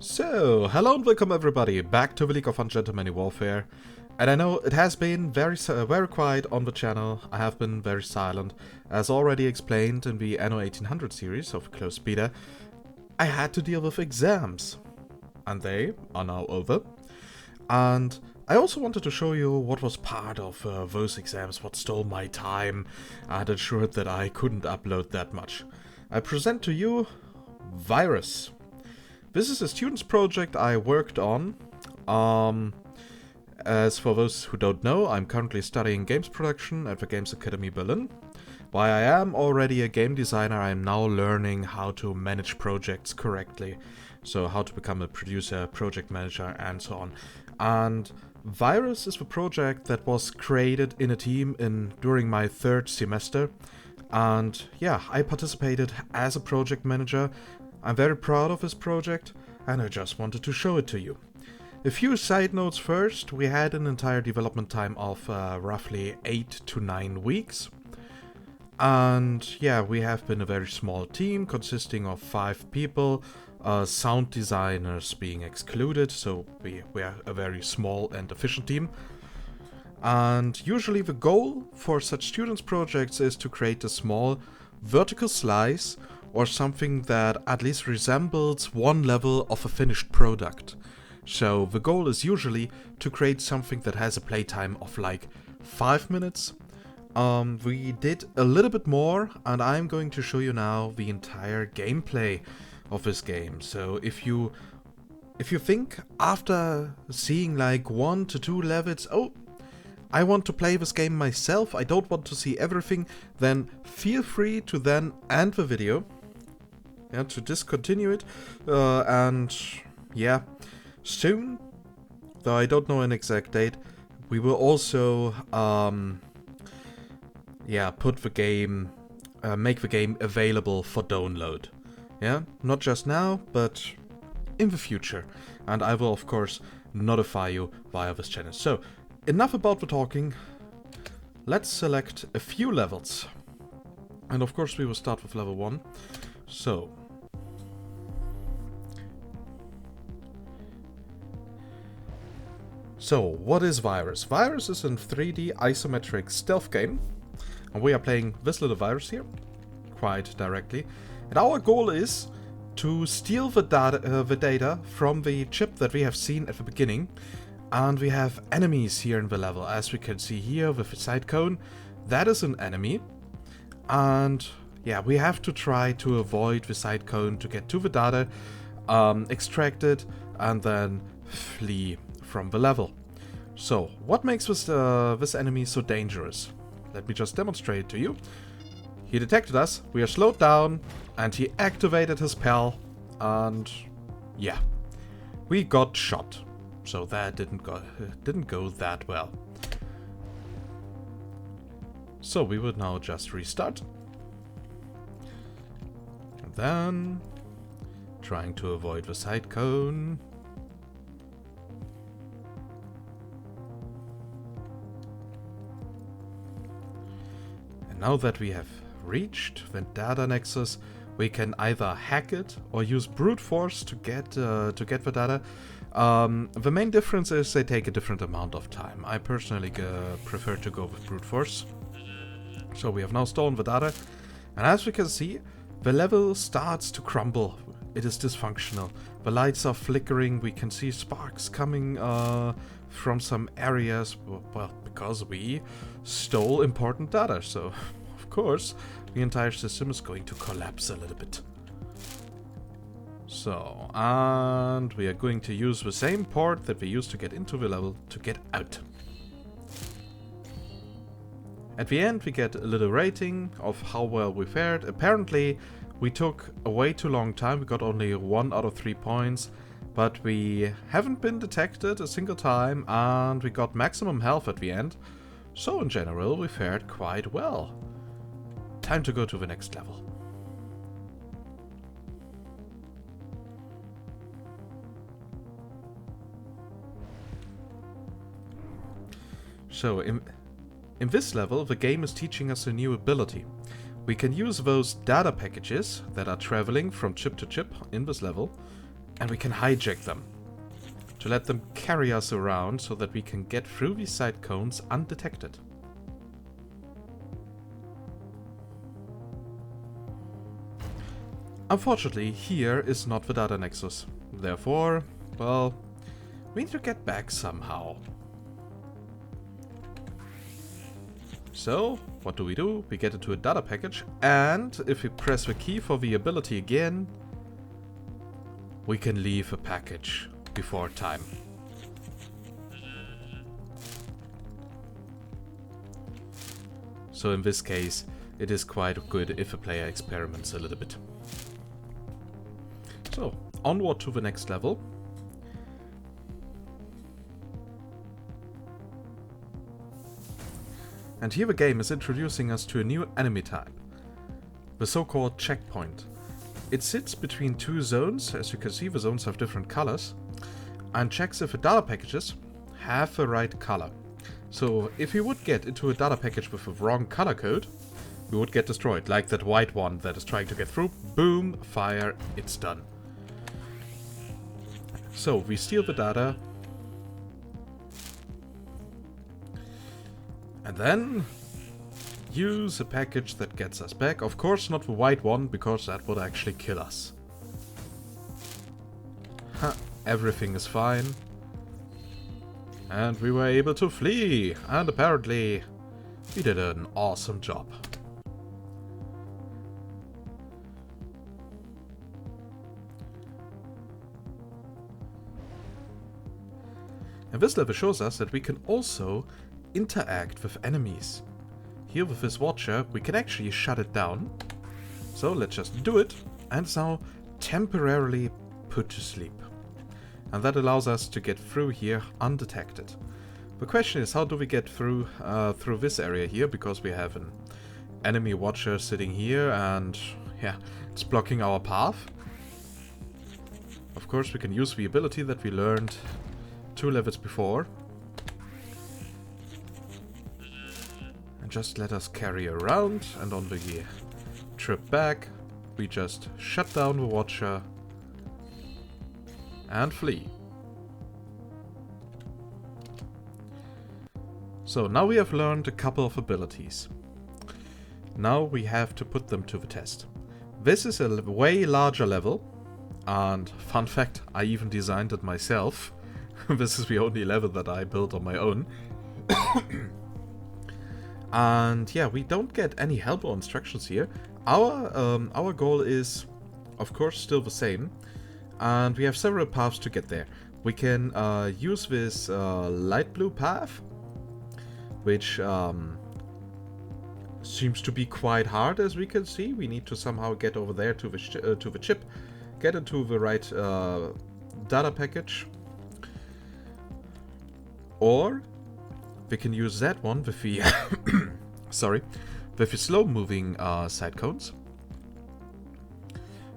So, hello and welcome everybody back to the League of Ungentlemanly Warfare. And I know it has been very quiet on the channel. I have been very silent. As already explained in the Anno 1800 series of Closed Beta, I had to deal with exams. And they are now over. And I also wanted to show you what was part of those exams, what stole my time and ensured that I couldn't upload that much. I present to you V.I.R.U.S. This is a student's project I worked on. As for those who don't know, I'm currently studying games production at the Games Academy Berlin. While I am already a game designer, I'm now learning how to manage projects correctly. So how to become a producer, project manager, and so on. And V.I.R.U.S is the project that was created in a team during my third semester. And yeah, I participated as a project manager. I'm very proud of this project, and I just wanted to show it to you. A few side notes first. We had an entire development time of roughly 8 to 9 weeks. And yeah, we have been a very small team consisting of 5 people, sound designers being excluded, so we are a very small and efficient team. And usually the goal for such students' projects is to create a small vertical slice or something that at least resembles one level of a finished product. So the goal is usually to create something that has a playtime of like 5 minutes. We did a little bit more, and I'm going to show you now the entire gameplay of this game. So if you think after seeing like 1 to 2 levels, oh, I want to play this game myself, I don't want to see everything, then feel free to then end the video. Yeah, to discontinue it, and yeah, soon, though I don't know an exact date, we will also put the game, make the game available for download. Yeah, not just now, but in the future, and I will of course notify you via this channel. So enough about the talking. Let's select a few levels, and of course we will start with level 1. So what is V.I.R.U.S? V.I.R.U.S is a 3D isometric stealth game, and we are playing this little virus here, quite directly. And our goal is to steal the data from the chip that we have seen at the beginning. And we have enemies here in the level, as we can see here with the side cone. That is an enemy. And yeah, we have to try to avoid the side cone to get to the data, extract it, and then flee from the level. So, what makes this enemy so dangerous? Let me just demonstrate it to you. He detected us, we are slowed down, and he activated his PAL, and yeah, we got shot. So that didn't go that well. So we would now just restart. And then trying to avoid the side cone. And now that we have reached the data nexus, we can either hack it or use brute force to get the data. The main difference is they take a different amount of time. I personally prefer to go with brute force. So we have now stolen the data, and as we can see, the level starts to crumble. It is dysfunctional. The lights are flickering. We can see sparks coming from some areas. Well, because we stole important data. So, of course, the entire system is going to collapse a little bit. So, and we are going to use the same port that we used to get into the level to get out. At the end, we get a little rating of how well we fared. Apparently, we took a way too long time. We got only 1 out of 3 points, but we haven't been detected a single time, and we got maximum health at the end. So, in general, we fared quite well. Time to go to the next level. So, in this level, the game is teaching us a new ability. We can use those data packages that are traveling from chip to chip in this level And we can hijack them to let them carry us around so that we can get through these side cones undetected. Unfortunately, here is not the data nexus. Therefore, well, we need to get back somehow. So, what do? We get into a data package, and if we press the key for the ability again, we can leave a package before time. So in this case, it is quite good if a player experiments a little bit. So, onward to the next level. And here the game is introducing us to a new enemy type, the so-called checkpoint. It sits between two zones. As you can see, the zones have different colors, and checks if the data packages have the right color. So if we would get into a data package with the wrong color code, we would get destroyed, like that white one that is trying to get through. Boom, fire, it's done. So we steal the data, and then use a package that gets us back. Of course not the white one, because that would actually kill us. Everything is fine. And we were able to flee, and apparently we did an awesome job. And this level shows us that we can also interact with enemies. Here with this watcher, we can actually shut it down. So let's just do it, and it's now temporarily put to sleep. And that allows us to get through here undetected. The question is, how do we get through this area here, because we have an enemy watcher sitting here, and yeah, it's blocking our path. Of course, we can use the ability that we learned 2 levels before. And just let us carry around, and on the trip back, we just shut down the watcher and flee. So now we have learned a couple of abilities. Now we have to put them to the test. This is a way larger level, and fun fact, I even designed it myself. This is the only level that I built on my own. And yeah, we don't get any help or instructions here. Our goal is, of course, still the same. And we have several paths to get there. We can use this light blue path, which seems to be quite hard, as we can see. We need to somehow get over there to the chip, get into the right data package. Or we can use that one with the sorry, with the slow-moving side cones.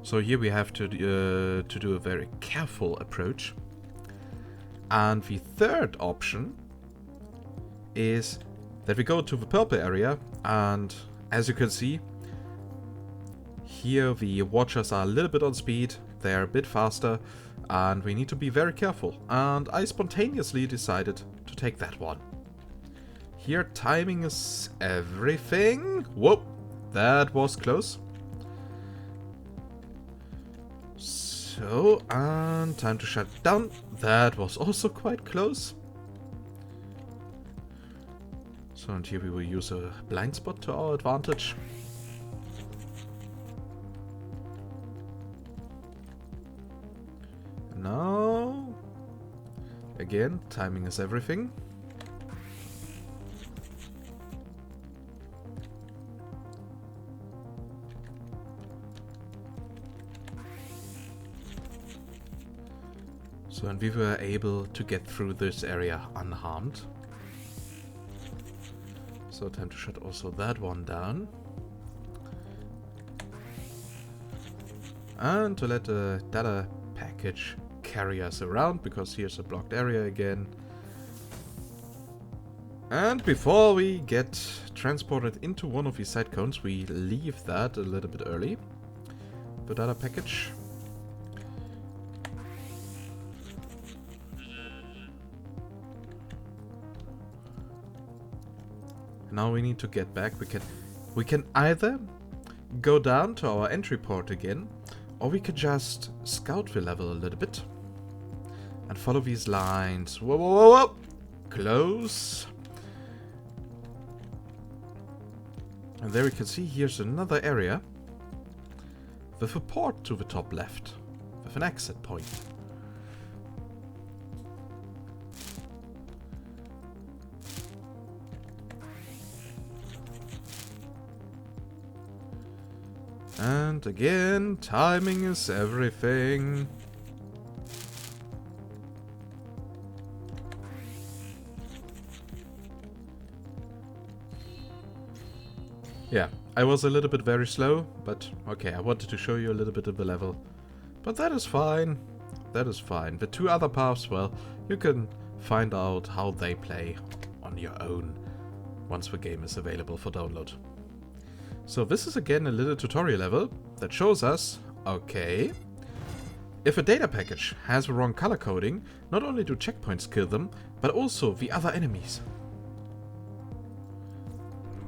So here we have to do a very careful approach. And the third option is that we go to the purple area, and as you can see, here the watchers are a little bit on speed, they're a bit faster, and we need to be very careful. And I spontaneously decided to take that one. Here timing is everything. Whoop, that was close. So, and time to shut down. That was also quite close. So, and here we will use a blind spot to our advantage. Now, again, timing is everything. So, and we were able to get through this area unharmed. So, time to shut also that one down. And to let the data package carry us around, because here's a blocked area again. And before we get transported into one of these side cones, we leave that a little bit early. The data package. Now we need to get back. We can either go down to our entry port again, or we could just scout the level a little bit and follow these lines. Whoa, whoa, whoa, whoa! Close. And there we can see here's another area with a port to the top left, with an exit point. And again, timing is everything. Yeah, I was a little bit very slow, but okay, I wanted to show you a little bit of the level. But that is fine. That is fine. The two other paths, well, you can find out how they play on your own once the game is available for download. So this is again a little tutorial level that shows us, okay, if a data package has the wrong color coding, not only do checkpoints kill them, but also the other enemies.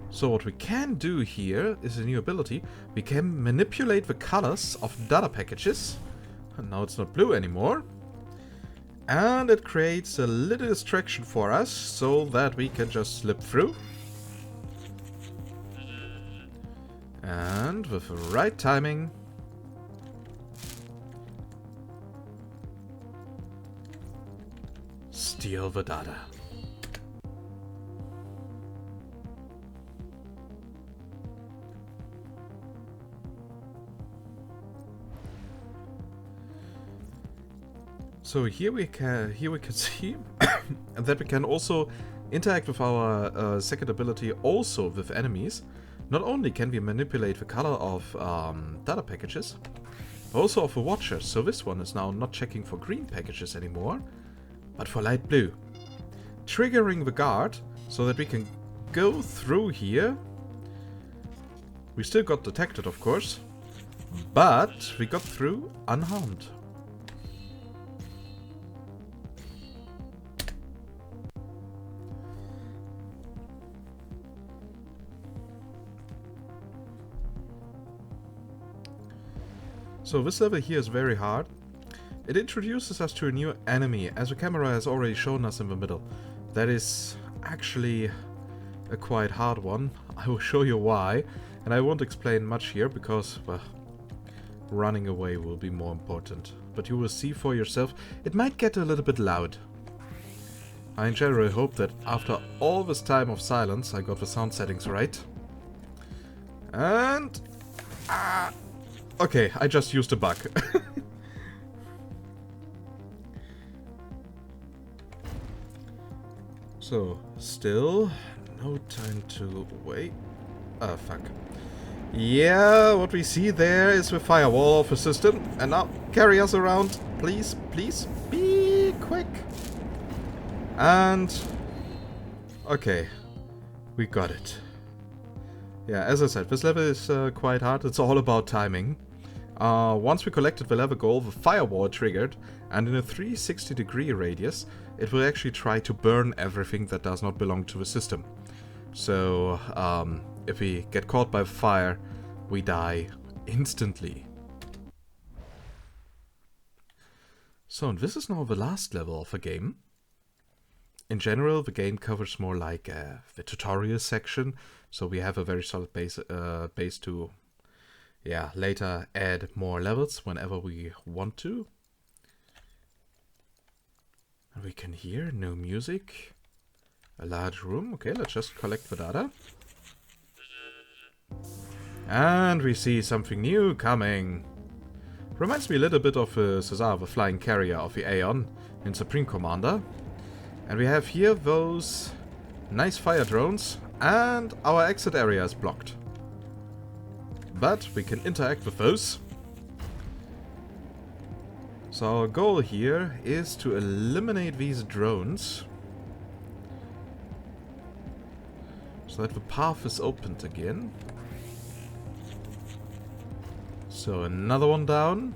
So what we can do here is a new ability. We can manipulate the colors of data packages. And now it's not blue anymore. And it creates a little distraction for us so that we can just slip through. And with the right timing, steal the data. So here we can see that we can also interact with our second ability also with enemies. Not only can we manipulate the color of data packages, but also of the watchers. So this one is now not checking for green packages anymore, but for light blue. Triggering the guard so that we can go through here. We still got detected, of course, but we got through unharmed. So this level here is very hard. It introduces us to a new enemy, as the camera has already shown us in the middle. That is actually a quite hard one. I will show you why, and I won't explain much here because, well, running away will be more important. But you will see for yourself, it might get a little bit loud. I in general hope that after all this time of silence I got the sound settings right. And... okay, I just used a bug. So, still, no time to wait. Ah, fuck. Yeah, what we see there is the firewall of the system. And now, carry us around. Please, please, be quick. And... okay, we got it. Yeah, as I said, this level is quite hard. It's all about timing. Once we collected the level goal, the firewall triggered, and in a 360-degree radius, it will actually try to burn everything that does not belong to the system. So, if we get caught by fire, we die instantly. So, and this is now the last level of the game. In general, the game covers more like the tutorial section, so we have a very solid base to... yeah, later add more levels whenever we want to. And we can hear no music. A large room. Okay, let's just collect the data. And we see something new coming. Reminds me a little bit of Cesar, the flying carrier of the Aeon in Supreme Commander. And we have here those nice fire drones, and our exit area is blocked. But we can interact with those. So our goal here is to eliminate these drones, so that the path is opened again. So another one down.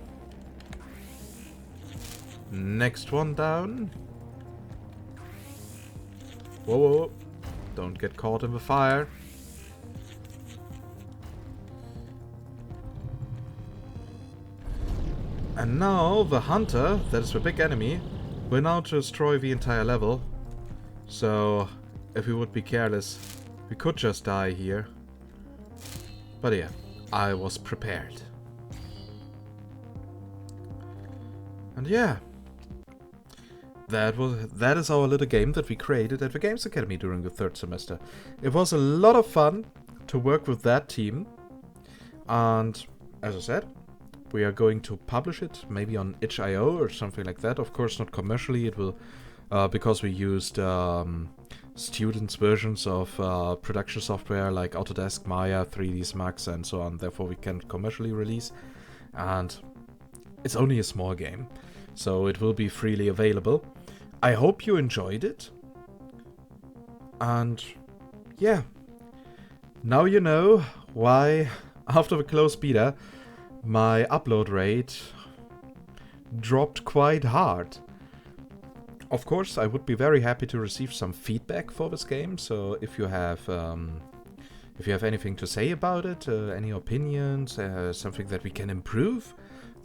Next one down. Whoa, whoa, whoa. Don't get caught in the fire. And now the hunter, that is the big enemy, will now destroy the entire level. So if we would be careless, we could just die here. But yeah, I was prepared. And yeah, that is our little game that we created at the Games Academy during the 3rd semester. It was a lot of fun to work with that team. And as I said, we are going to publish it maybe on itch.io or something like that. Of course, not commercially. It will, because we used students' versions of production software like Autodesk, Maya, 3ds Max, and so on. Therefore, we can't commercially release. And it's only a small game, so it will be freely available. I hope you enjoyed it. And yeah, now you know why after the closed beta my upload rate dropped quite hard. Of course, I would be very happy to receive some feedback for this game. So if you have anything to say about it, any opinions, something that we can improve,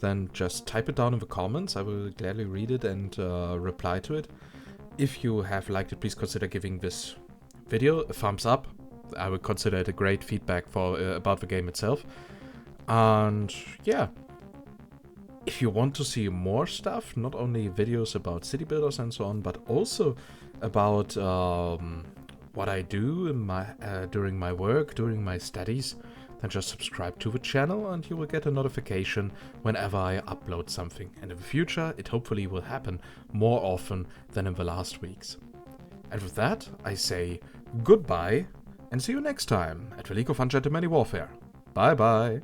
then just type it down in the comments. I will gladly read it and reply to it. If you have liked it, please consider giving this video a thumbs up. I would consider it a great feedback for about the game itself. And yeah, if you want to see more stuff, not only videos about city builders and so on, but also about what I do in my during my work, during my studies, then just subscribe to the channel and you will get a notification whenever I upload something. And in the future, it hopefully will happen more often than in the last weeks. And with that, I say goodbye and see you next time at the League of Ungentlemanly Warfare. Bye bye.